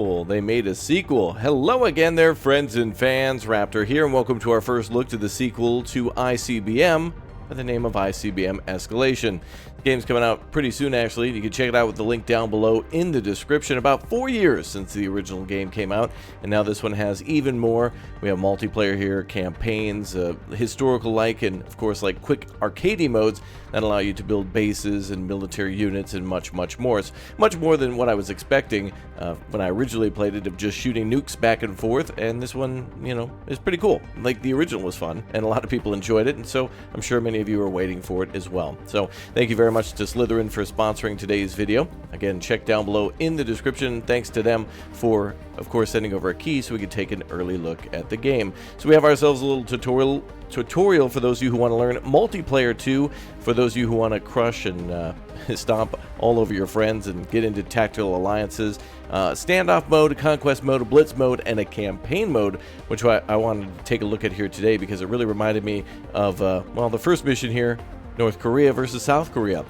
They made a sequel. Hello again there, friends and fans. Raptor here, and welcome to our first look to the sequel to ICBM by the name of ICBM Escalation. The game's coming out pretty soon, actually. You can check it out with the link down below in the description. About 4 years since the original game came out, and now this one has even more. We have multiplayer here, campaigns, historical-like, and of course, like quick arcadey modes that allow you to build bases and military units and much, much more. It's much more than what I was expecting when I originally played it, of just shooting nukes back and forth, and this one, you know, is pretty cool. Like, the original was fun, and a lot of people enjoyed it, and so I'm sure many of you are waiting for it as well. So thank you very much to Slytherin for sponsoring today's video. Again, check down below in the description. Thanks to them for, of course, sending over a key so we could take an early look at the game. So we have ourselves a little tutorial for those of you who want to learn multiplayer too, for those of you who want to crush and stomp all over your friends and get into tactical alliances. Standoff mode, a conquest mode, a blitz mode, and a campaign mode, which I wanted to take a look at here today because it really reminded me of, well, the first mission here, North Korea versus South Korea.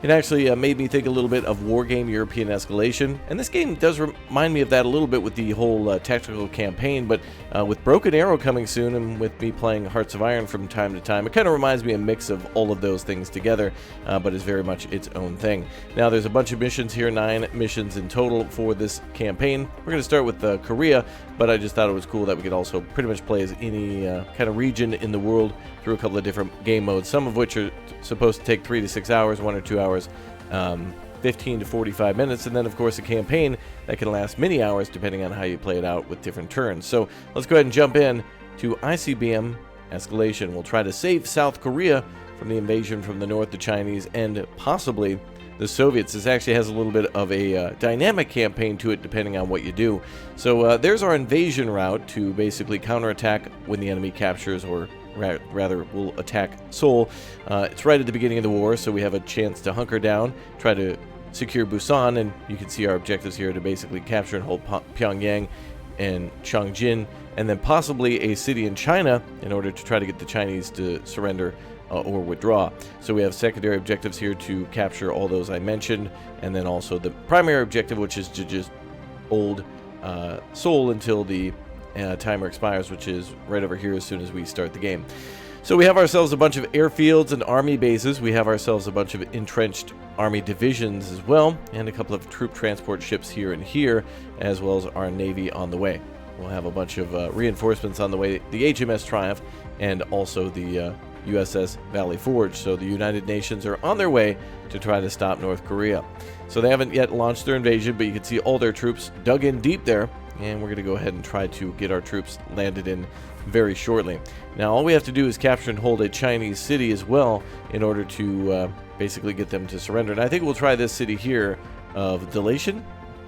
It actually made me think a little bit of Wargame European Escalation, and this game does remind me of that a little bit with the whole tactical campaign, but with Broken Arrow coming soon and with me playing Hearts of Iron from time to time, it kind of reminds me a mix of all of those things together, but is very much its own thing. Now there's a bunch of missions here, 9 missions in total for this campaign. We're going to start with Korea, but I just thought it was cool that we could also pretty much play as any kind of region in the world through a couple of different game modes, some of which are supposed to take 3 to 6 hours, 1 or 2 hours, 15 to 45 minutes, and then of course a campaign that can last many hours depending on how you play it out with different turns. So let's go ahead and jump in to ICBM Escalation. We'll try to save South Korea from the invasion from the north, the Chinese, and possibly the Soviets. This actually has a little bit of a dynamic campaign to it depending on what you do. So there's our invasion route to basically counterattack when the enemy captures, or rather will attack Seoul. It's right at the beginning of the war, so we have a chance to hunker down, try to secure Busan, and you can see our objectives here to basically capture and hold Pyongyang and Chongjin, and then possibly a city in China in order to try to get the Chinese to surrender or withdraw. So we have secondary objectives here to capture all those I mentioned, and then also the primary objective, which is to just hold Seoul until the timer expires, which is right over here as soon as we start the game. So we have ourselves a bunch of airfields and army bases. We have ourselves a bunch of entrenched army divisions as well, and a couple of troop transport ships here and here, as well as our navy on the way. We'll have a bunch of reinforcements on the way, the HMS Triumph and also the USS Valley Forge. So the United Nations are on their way to try to stop North Korea. So they haven't yet launched their invasion, but you can see all their troops dug in deep there, and we're going to go ahead and try to get our troops landed in very shortly. Now all we have to do is capture and hold a Chinese city as well in order to basically get them to surrender. And I think we'll try this city here of Delation.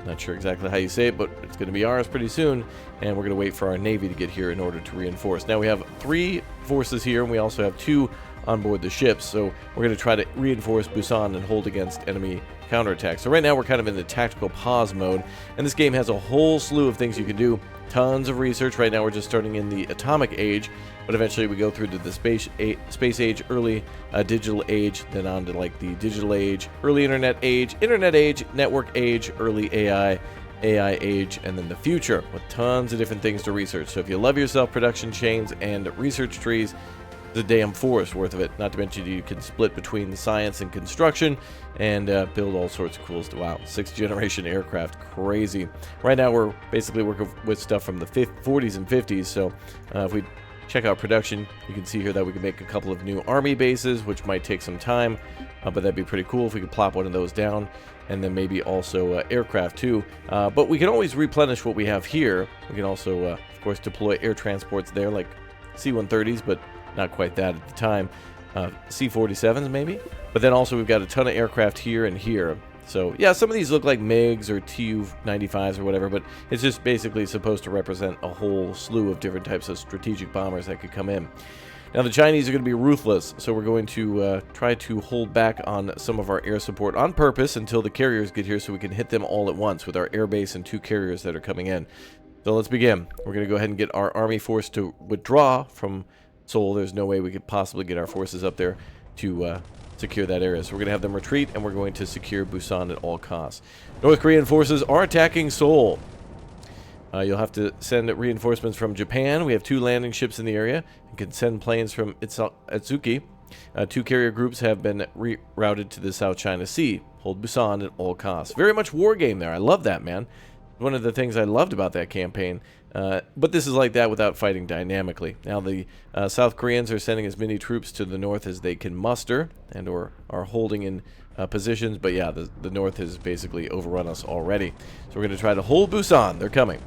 Not sure exactly how you say it, but it's going to be ours pretty soon, and we're going to wait for our navy to get here in order to reinforce. Now we have 3 forces here, and we also have 2 on board the ships, so we're going to try to reinforce Busan and hold against enemy counterattack. So right now we're kind of in the tactical pause mode, and this game has a whole slew of things you can do. Tons of research. Right now we're just starting in the atomic age, but eventually we go through to the space age, early digital age, then on to like the digital age, early internet age, network age, early AI age, and then the future, with tons of different things to research. So if you love yourself production chains and research trees, the damn forest worth of it. Not to mention you can split between science and construction and build all sorts of cool stuff. Wow, 6th generation aircraft, crazy. Right now we're basically working with stuff from the 40s and 50s, so if we check out production, you can see here that we can make a couple of new army bases, which might take some time, but that'd be pretty cool if we could plop one of those down, and then maybe also aircraft too. But we can always replenish what we have here. We can also, of course, deploy air transports there, like C-130s, but not quite that at the time. C-47s maybe? But then also we've got a ton of aircraft here and here. So yeah, some of these look like MiGs or Tu-95s or whatever, but it's just basically supposed to represent a whole slew of different types of strategic bombers that could come in. Now the Chinese are going to be ruthless, so we're going to try to hold back on some of our air support on purpose until the carriers get here so we can hit them all at once with our air base and 2 carriers that are coming in. So let's begin. We're going to go ahead and get our army force to withdraw from Seoul. There's no way we could possibly get our forces up there to secure that area. So we're going to have them retreat, and we're going to secure Busan at all costs. North Korean forces are attacking Seoul. You'll have to send reinforcements from Japan. We have 2 landing ships in the area and can send planes from Atsuki. 2 carrier groups have been rerouted to the South China Sea. Hold Busan at all costs. Very much war game there. I love that, man. One of the things I loved about that campaign. But this is like that without fighting dynamically. Now the South Koreans are sending as many troops to the north as they can muster and or are holding in positions. But yeah, the north has basically overrun us already. So we're going to try to hold Busan. They're coming.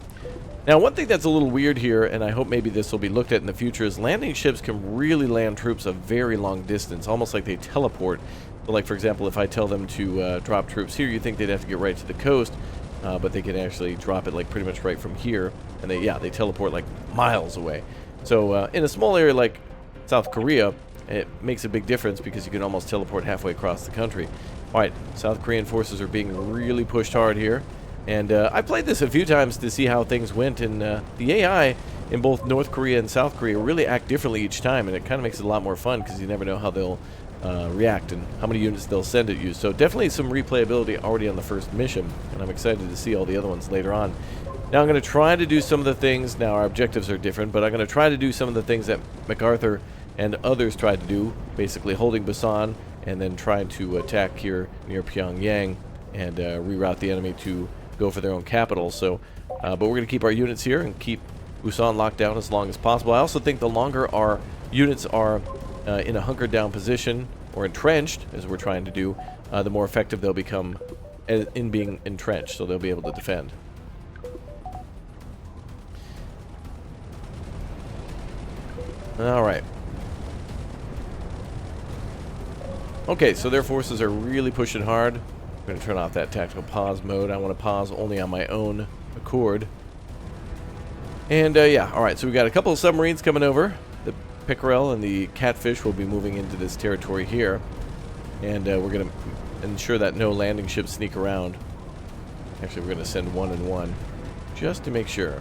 Now, one thing that's a little weird here, and I hope maybe this will be looked at in the future, is landing ships can really land troops a very long distance, almost like they teleport. So like, for example, if I tell them to drop troops here, you think they'd have to get right to the coast, but they can actually drop it like pretty much right from here, and they teleport like miles away. So in a small area like South Korea, it makes a big difference because you can almost teleport halfway across the country. All right, South Korean forces are being really pushed hard here. And I played this a few times to see how things went, and the AI in both North Korea and South Korea really act differently each time, and it kind of makes it a lot more fun because you never know how they'll react and how many units they'll send at you. So definitely some replayability already on the first mission, and I'm excited to see all the other ones later on. Now I'm going to try to do some of the things, now our objectives are different, but I'm going to try to do some of the things that MacArthur and others tried to do, basically holding Busan and then trying to attack here near Pyongyang and reroute the enemy to go for their own capital. So, but we're going to keep our units here and keep Busan locked down as long as possible. I also think the longer our units are in a hunkered down position or entrenched, as we're trying to do, the more effective they'll become in being entrenched, so they'll be able to defend. All right. Okay, so their forces are really pushing hard. I'm going to turn off that tactical pause mode. I want to pause only on my own accord. And yeah, alright, so we got a couple of submarines coming over. The Pickerel and the Catfish will be moving into this territory here. And we're going to ensure that no landing ships sneak around. Actually, we're going to send 1 and 1, just to make sure.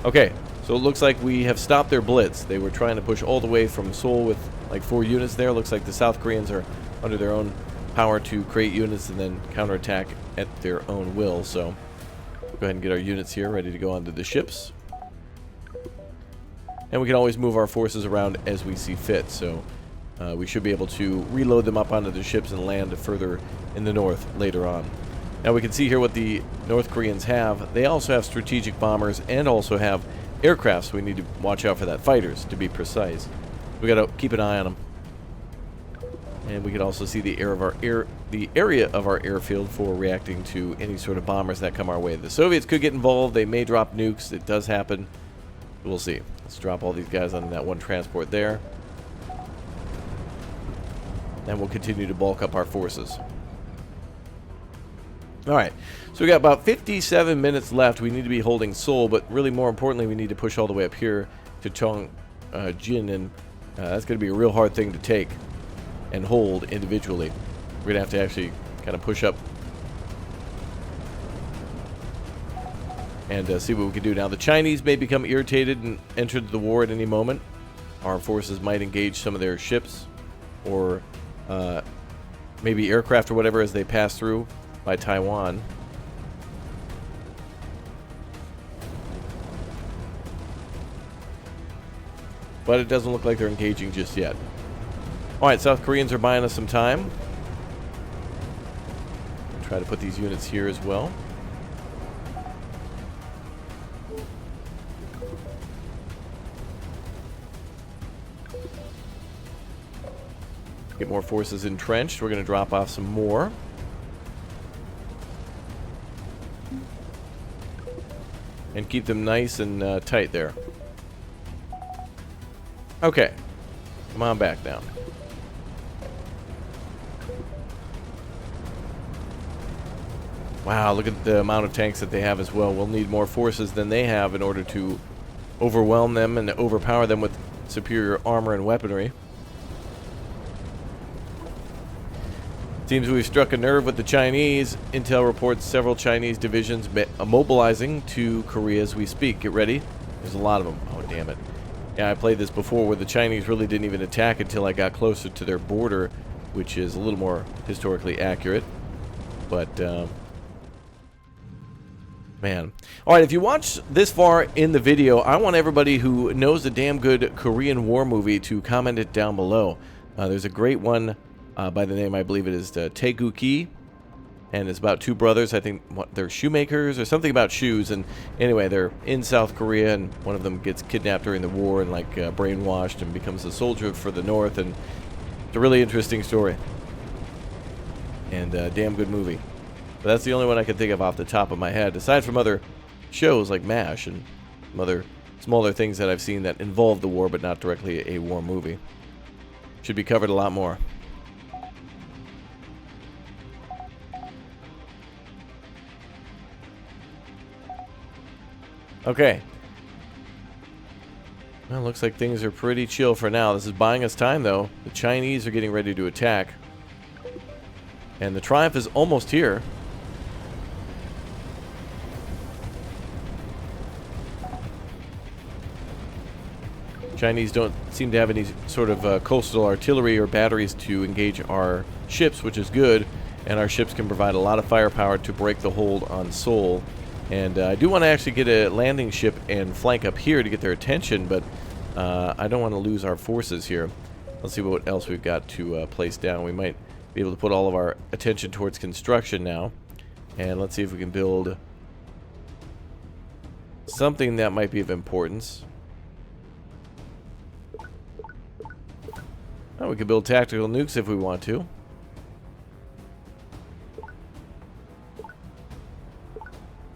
Okay, so it looks like we have stopped their blitz. They were trying to push all the way from Seoul with like 4 units there. Looks like the South Koreans are under their own power to create units and then counterattack at their own will. So we'll go ahead and get our units here ready to go onto the ships. And we can always move our forces around as we see fit. So we should be able to reload them up onto the ships and land further in the north later on. Now we can see here what the North Koreans have. They also have strategic bombers and also have aircraft, so we need to watch out for that. Fighters, to be precise. We got to keep an eye on them. And we can also see the area of our airfield for reacting to any sort of bombers that come our way. The Soviets could get involved. They may drop nukes. It does happen. We'll see. Let's drop all these guys on that one transport there. And we'll continue to bulk up our forces. Alright, so we got about 57 minutes left. We need to be holding Seoul, but really more importantly, we need to push all the way up here to Chongjin, and that's going to be a real hard thing to take and hold individually. We're going to have to actually kind of push up and see what we can do. Now, the Chinese may become irritated and enter the war at any moment. Our forces might engage some of their ships or maybe aircraft or whatever as they pass through by Taiwan. But it doesn't look like they're engaging just yet. Alright, South Koreans are buying us some time. I'll try to put these units here as well. Get more forces entrenched. We're going to drop off some more. And keep them nice and tight there. Okay. Come on back now. Wow, look at the amount of tanks that they have as well. We'll need more forces than they have in order to overwhelm them and overpower them with superior armor and weaponry. Seems we've struck a nerve with the Chinese. Intel reports several Chinese divisions mobilizing to Korea as we speak. Get ready. There's a lot of them. Oh, damn it. Yeah, I played this before where the Chinese really didn't even attack until I got closer to their border, which is a little more historically accurate. But Man. All right, if you watch this far in the video, I want everybody who knows a damn good Korean War movie to comment it down below. There's a great one by the name, I believe it is Taeguki, and it's about two brothers. I think they're shoemakers or something about shoes. And anyway, they're in South Korea, and one of them gets kidnapped during the war and like brainwashed and becomes a soldier for the North. And it's a really interesting story and a damn good movie. But that's the only one I can think of off the top of my head, aside from other shows like MASH and some other smaller things that I've seen that involve the war but not directly a war movie. Should be covered a lot more. Okay. Well, looks like things are pretty chill for now. This is buying us time, though. The Chinese are getting ready to attack. And the Triumph is almost here. Chinese don't seem to have any sort of coastal artillery or batteries to engage our ships, which is good. And our ships can provide a lot of firepower to break the hold on Seoul. And I do want to actually get a landing ship and flank up here to get their attention, but I don't want to lose our forces here. Let's see what else we've got to place down. We might be able to put all of our attention towards construction now. And let's see if we can build something that might be of importance. Oh, we could build tactical nukes if we want to.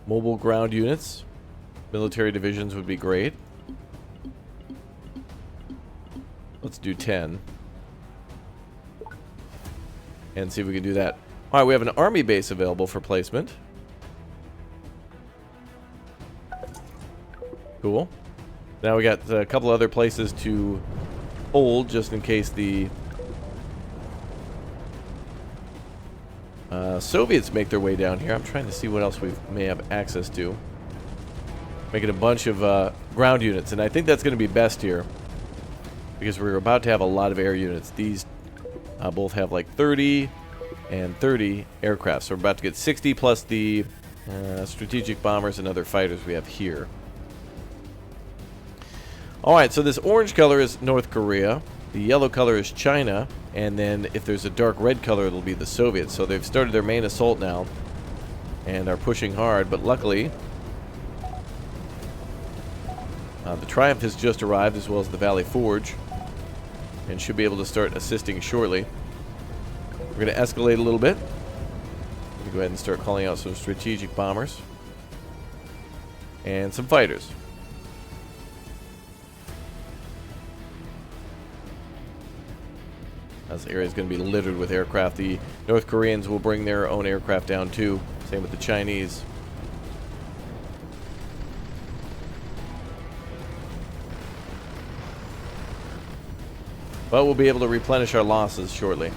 Mobile ground units. Military divisions would be great. Let's do 10. And see if we can do that. Alright, we have an army base available for placement. Cool. Now we got a couple other places to hold just in case the Soviets make their way down here. I'm trying to see what else we may have access to. Making a bunch of ground units, and I think that's going to be best here because we're about to have a lot of air units. These both have like 30 and 30 aircraft, so we're about to get 60 plus the strategic bombers and other fighters we have here. Alright, so this orange color is North Korea, the yellow color is China, and then if there's a dark red color, it'll be the Soviets. So they've started their main assault now and are pushing hard, but luckily the Triumph has just arrived, as well as the Valley Forge, and should be able to start assisting shortly. We're going to escalate a little bit. Go ahead and start calling out some strategic bombers and some fighters. This area is going to be littered with aircraft. The North Koreans will bring their own aircraft down too. Same with the Chinese. But we'll be able to replenish our losses shortly.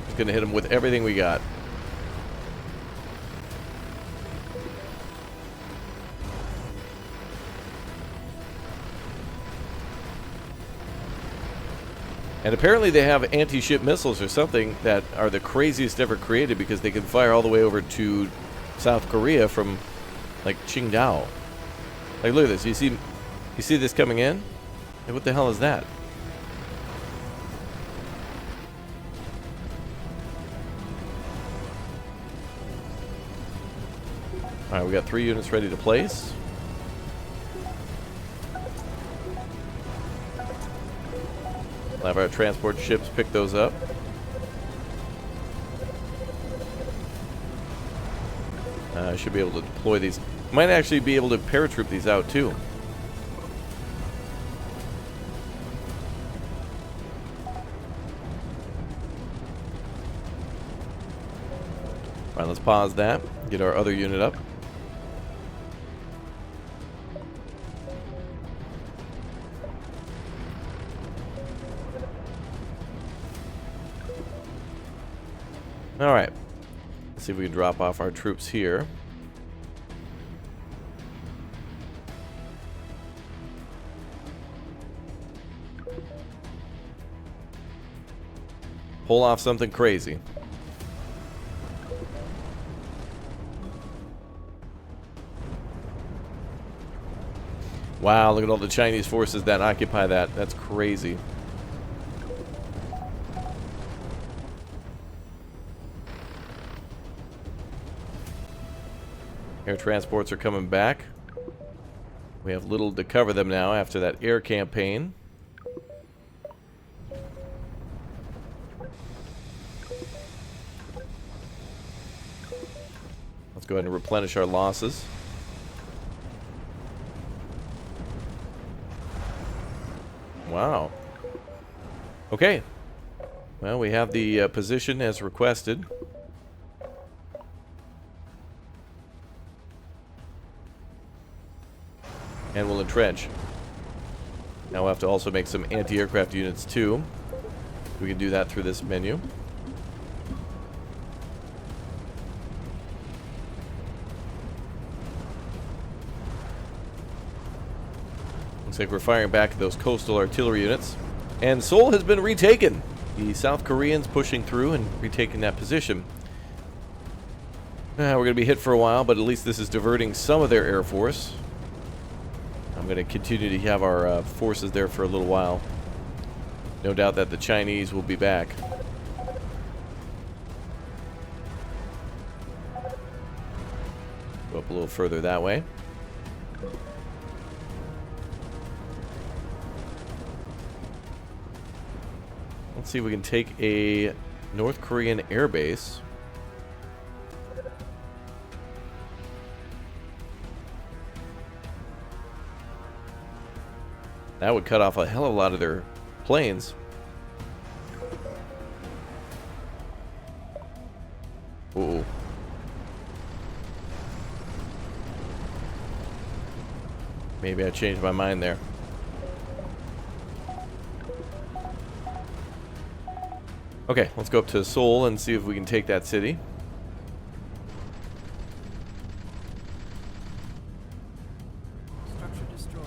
Just going to hit them with everything we got. And apparently they have anti-ship missiles or something that are the craziest ever created, because they can fire all the way over to South Korea from like Qingdao. Like, look at this. You see this coming in? Like, what the hell is that? Alright, we got 3 units ready to place. We'll have our transport ships pick those up. I should be able to deploy these. Might actually be able to paratroop these out too. Alright, let's pause that. Get our other unit up. Alright, let's see if we can drop off our troops here. pull off something crazy. Wow, look at all the Chinese forces that occupy that. That's crazy. Air transports are coming back. We have little to cover them now after that air campaign. Let's go ahead and replenish our losses. Wow. Okay. Well, we have the position as requested. And we'll entrench. Now we'll have to also make some anti-aircraft units too. We can do that through this menu. Looks like we're firing back those coastal artillery units. And Seoul has been retaken. The South Koreans pushing through and retaking that position. We're going to be hit for a while, but at least this is diverting some of their air force. I'm going to continue to have our forces there for a little while. No doubt that the Chinese will be back. Go up a little further that way. Let's see if we can take a North Korean air base. That would cut off a hell of a lot of their planes. Uh-oh. Maybe I changed my mind there. Okay, let's go up to Seoul and see if we can take that city. Structure destroyed.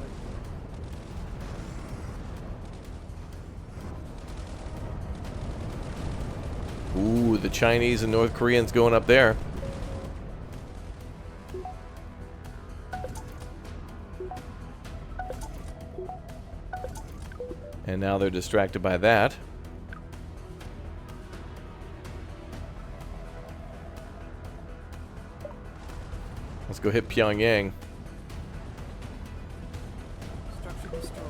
Ooh, the Chinese and North Koreans going up there. And now they're distracted by that. Let's go hit Pyongyang. Structure destroyed.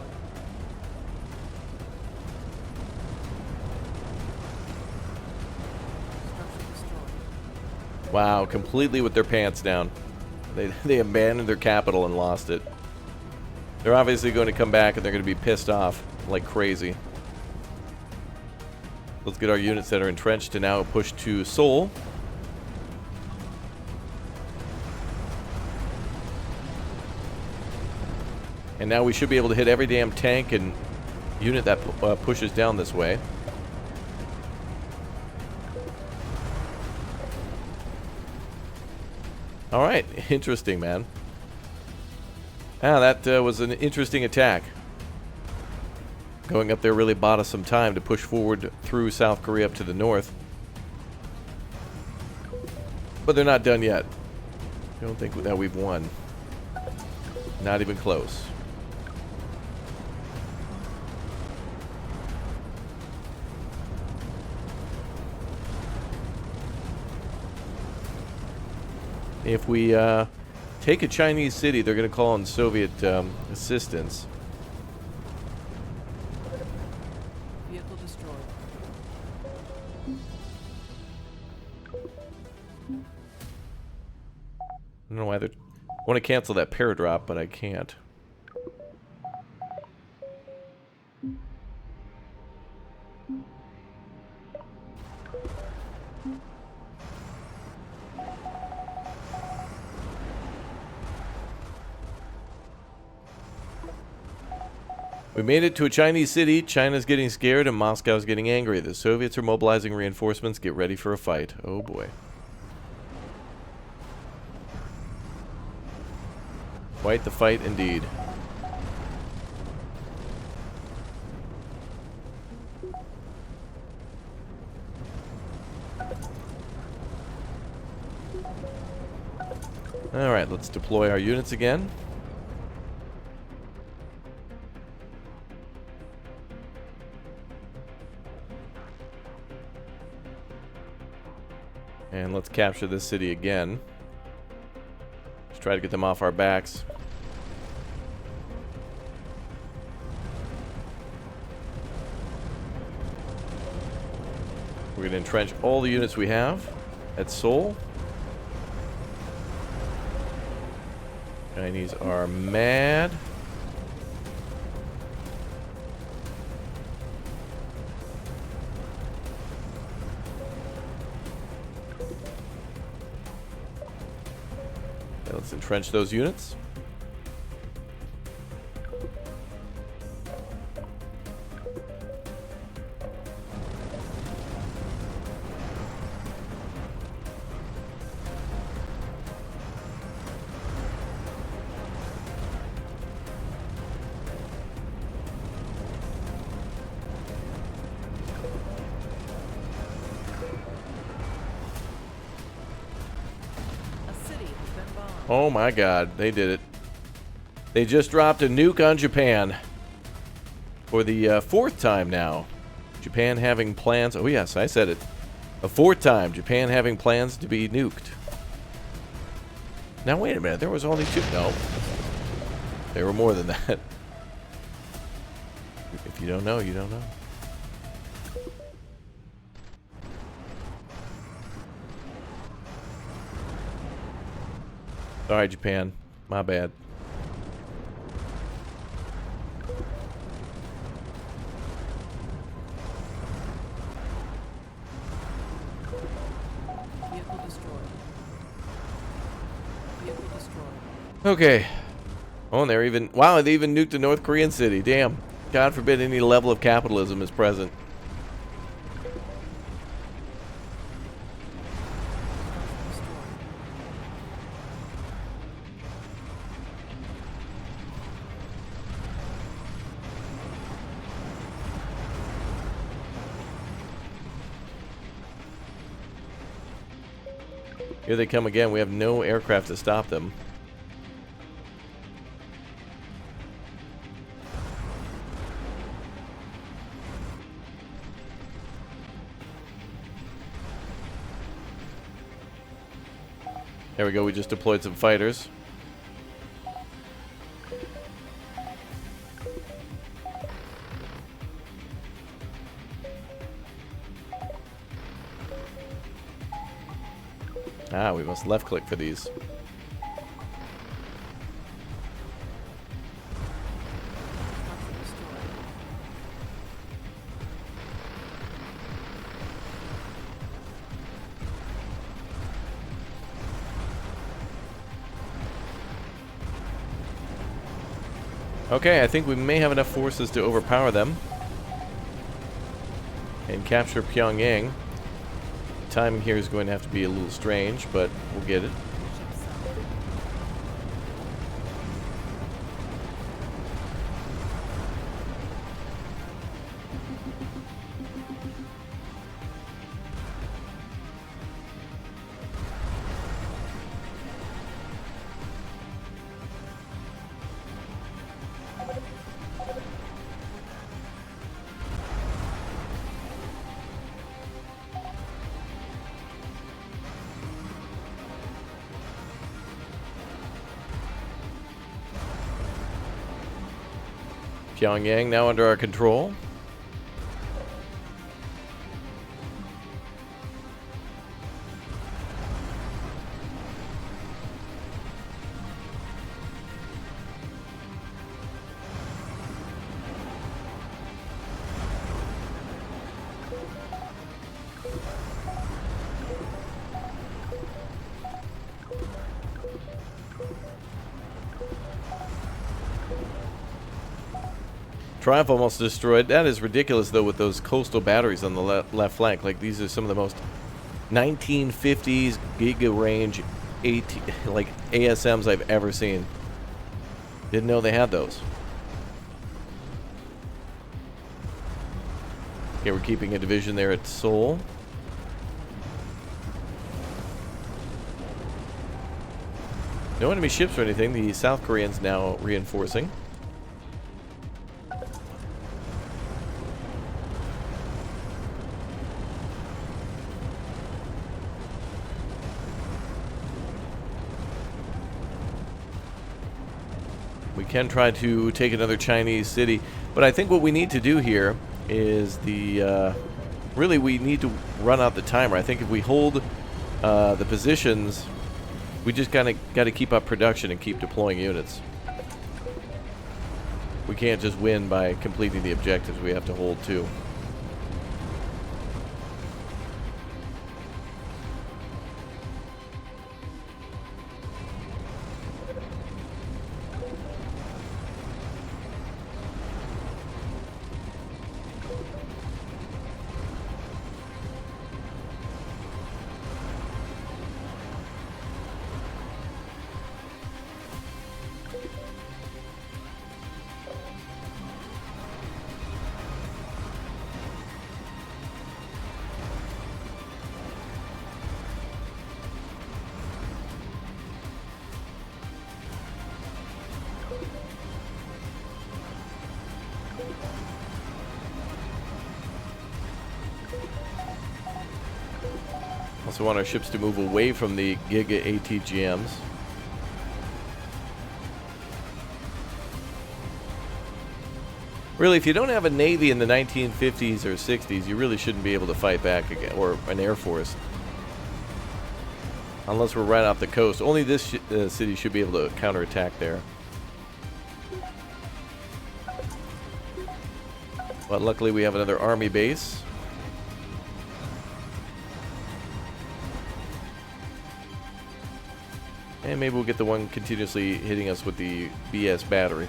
Structure destroyed. Wow, completely with their pants down. They abandoned their capital and lost it. They're obviously going to come back and they're going to be pissed off like crazy. Let's get our units that are entrenched to now push to Seoul. And now we should be able to hit every damn tank and unit that pushes down this way. Alright, interesting, man. Ah, that was an interesting attack. Going up there really bought us some time to push forward through South Korea up to the north. But they're not done yet. I don't think that we've won. Not even close. If we take a Chinese city, they're going to call on Soviet assistance. Vehicle destroyed. I don't know why they're... I want to cancel that paradrop, but I can't. We made it to a Chinese city. China's getting scared and Moscow's getting angry. The Soviets are mobilizing reinforcements. Get ready for a fight. Oh boy. Quite the fight indeed. Alright, let's deploy our units again. And let's capture this city again. Let's try to get them off our backs. We're going to entrench all the units we have at Seoul. Chinese are mad. Okay, let's entrench those units. Oh my god, they did it. They just dropped a nuke on Japan. For the fourth time now. Japan having plans. Oh yes, I said it. A fourth time, Japan having plans to be nuked. Now wait a minute, there was only two. No. There were more than that. If you don't know, you don't know. Sorry, Japan. My bad. Vehicle destroyed. Vehicle destroyed. Okay. Oh, and they're even... Wow, they even nuked a North Korean city. Damn. God forbid any level of capitalism is present. Here they come again. We have no aircraft to stop them. There we go. We just deployed some fighters. Ah, we must left click for these. Okay, I think we may have enough forces to overpower them and capture Pyongyang. Timing here is going to have to be a little strange, but we'll get it. Pyongyang now under our control. Triumph almost destroyed. That is ridiculous, though, with those coastal batteries on the left flank. Like, these are some of the most 1950s giga range like ASMs I've ever seen. Didn't know they had those. Okay, we're keeping a division there at Seoul. No enemy ships or anything. The South Koreans now reinforcing. We can try to take another Chinese city, but I think what we need to do here is really we need to run out the timer. I think if we hold the positions, we just got to keep up production and keep deploying units. We can't just win by completing the objectives. We have to hold too. Also want our ships to move away from the Giga ATGMs. Really, if you don't have a Navy in the 1950s or 60s, you really shouldn't be able to fight back again, or an Air Force. Unless we're right off the coast. Only this city should be able to counterattack there. But luckily we have another army base. And maybe we'll get the one continuously hitting us with the BS battery.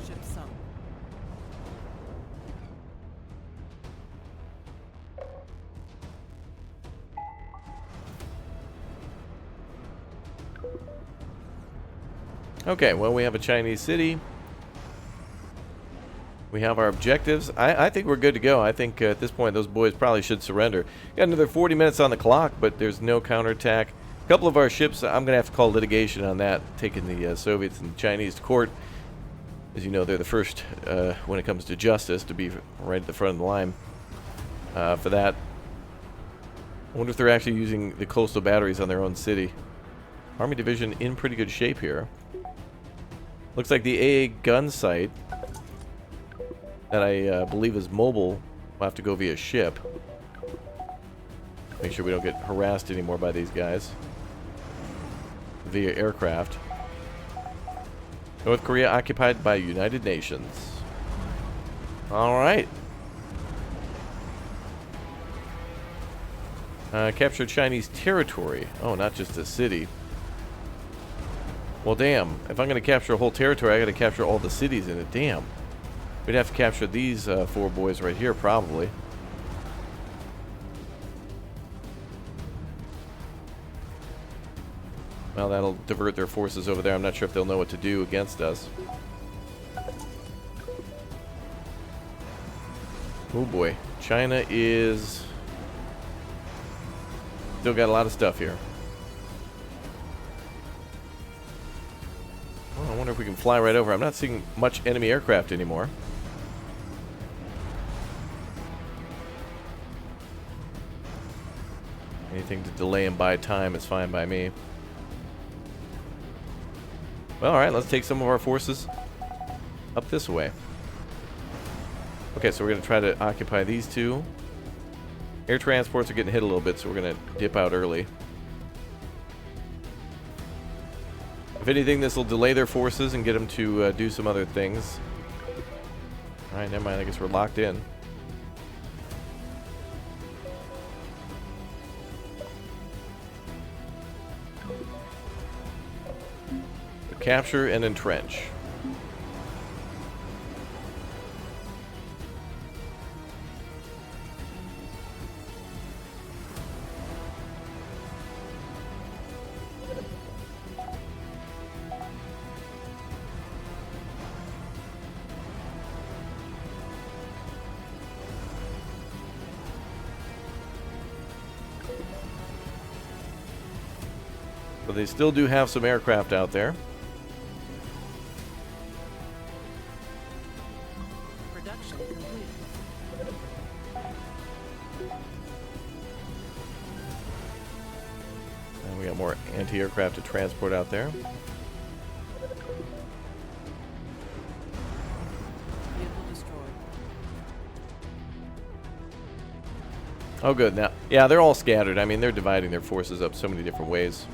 Ship sunk. Okay, well, we have a Chinese city. We have our objectives. I think we're good to go. I think at this point those boys probably should surrender. Got another 40 minutes on the clock, but there's no counterattack. A couple of our ships, I'm going to have to call litigation on that, taking the Soviets and Chinese to court. As you know, they're the first, when it comes to justice, to be right at the front of the line for that. I wonder if they're actually using the coastal batteries on their own city. Army Division in pretty good shape here. Looks like the AA gun site that I believe is mobile will have to go via ship. Make sure we don't get harassed anymore by these guys. Via aircraft. North Korea occupied by United Nations. Alright. Capture Chinese territory. Oh, not just a city. Well, damn. If I'm going to capture a whole territory, I got to capture all the cities in it. Damn. We'd have to capture these four boys right here, probably. Well, that'll divert their forces over there. I'm not sure if they'll know what to do against us. Oh boy. China is... still got a lot of stuff here. Well, I wonder if we can fly right over. I'm not seeing much enemy aircraft anymore. Anything to delay and buy time is fine by me. Well, alright, let's take some of our forces up this way. Okay, so we're going to try to occupy these two. Air transports are getting hit a little bit, so we're going to dip out early. If anything, this will delay their forces and get them to do some other things. Alright, never mind, I guess we're locked in. Capture and entrench. But they still do have some aircraft out there. Production complete. And we got more anti-aircraft to transport out there. Vehicle destroyed. Oh, good. Now, yeah, they're all scattered. I mean, they're dividing their forces up so many different ways.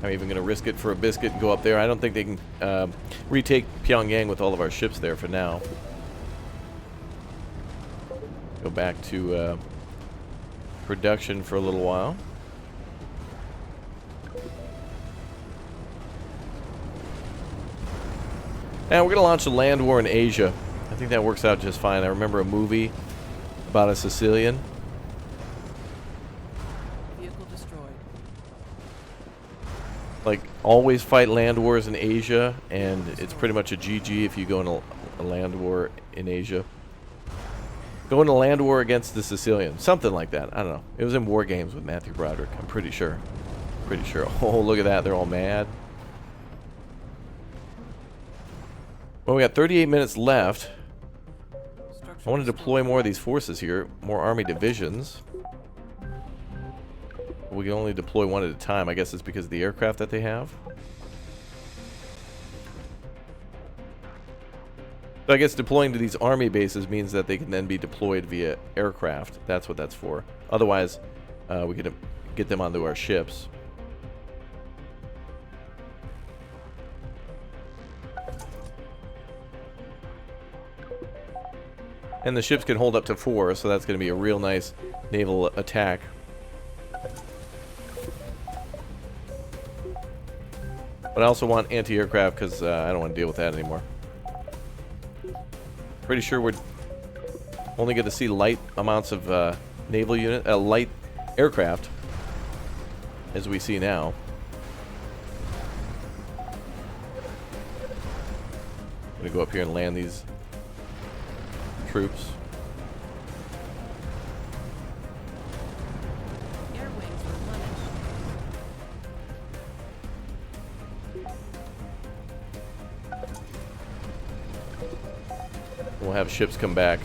I'm even going to risk it for a biscuit and go up there. I don't think they can retake Pyongyang with all of our ships there for now. Go back to production for a little while. And we're going to launch a land war in Asia. I think that works out just fine. I remember a movie about a Sicilian. Vehicle destroyed. Like, always fight land wars in Asia, and it's pretty much a GG if you go in a land war in Asia. Go in a land war against the Sicilians. Something like that. I don't know. It was in War Games with Matthew Broderick. I'm pretty sure. Pretty sure. Oh, look at that. They're all mad. Well, we got 38 minutes left. I want to deploy more of these forces here. More army divisions. We can only deploy one at a time. I guess it's because of the aircraft that they have. So I guess deploying to these army bases means that they can then be deployed via aircraft. That's what that's for. Otherwise, we could get them onto our ships. And the ships can hold up to 4, so that's going to be a real nice naval attack. But I also want anti-aircraft because I don't want to deal with that anymore. Pretty sure we're only going to see light amounts of naval unit, light aircraft, as we see now. I'm going to go up here and land these troops. Air wings replenished. We'll have ships come back.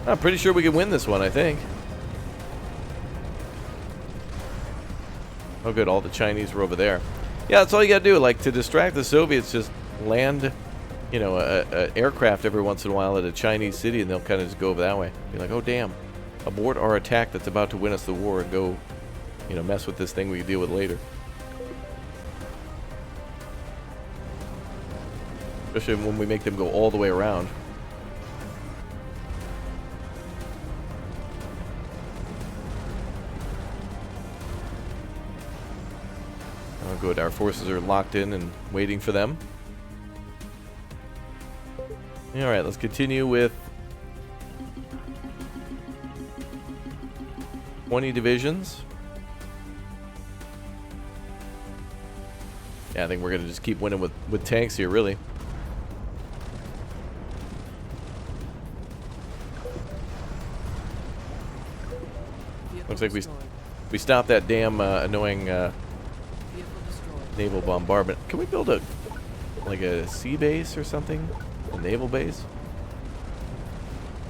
I'm pretty sure we can win this one, I think. Oh good, all the Chinese were over there. Yeah, that's all you gotta do. Like, to distract the Soviets, just land, you know, a aircraft every once in a while at a Chinese city, and they'll kind of just go over that way. Be like, oh damn, abort our attack that's about to win us the war, and go, you know, mess with this thing we can deal with later. Especially when we make them go all the way around. Oh, good. Our forces are locked in and waiting for them. Alright, let's continue with 20 divisions. Yeah, I think we're going to just keep winning with tanks here, really. Looks like we stopped that damn annoying naval bombardment. Can we build a sea base or something? A naval base?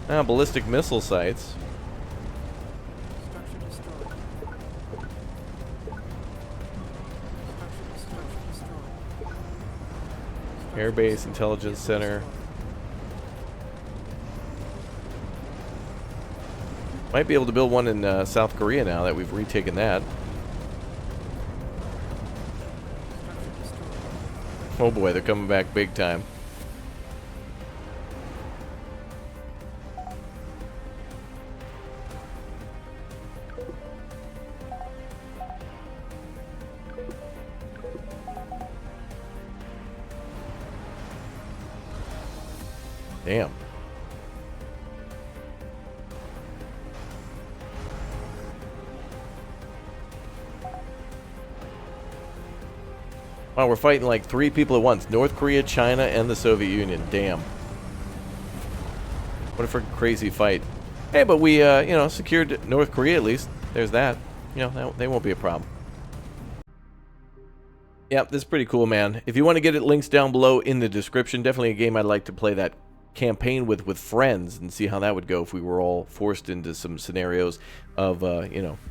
Ah, ballistic missile sites. Air base intelligence center. Might be able to build one in South Korea now that we've retaken that. Oh boy, they're coming back big time. Damn. Wow, we're fighting like 3 people at once. North Korea, China, and the Soviet Union. Damn. What a freaking crazy fight. Hey, but we, secured North Korea at least. There's that. They won't be a problem. Yep, this is pretty cool, man. If you want to get it, links down below in the description. Definitely a game I'd like to play that campaign with friends and see how that would go if we were all forced into some scenarios of,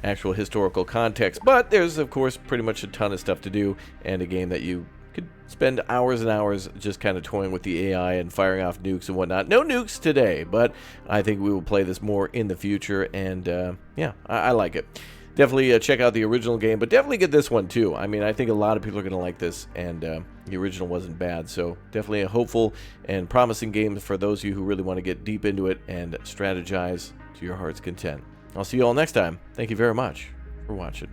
actual historical context. But there's, of course, pretty much a ton of stuff to do, and a game that you could spend hours and hours just kind of toying with the AI and firing off nukes and whatnot. No nukes today, but I think we will play this more in the future, and yeah, I like it. Definitely check out the original game, but definitely get this one too. I mean, I think a lot of people are going to like this, and the original wasn't bad. So definitely a hopeful and promising game for those of you who really want to get deep into it and strategize to your heart's content. I'll see you all next time. Thank you very much for watching.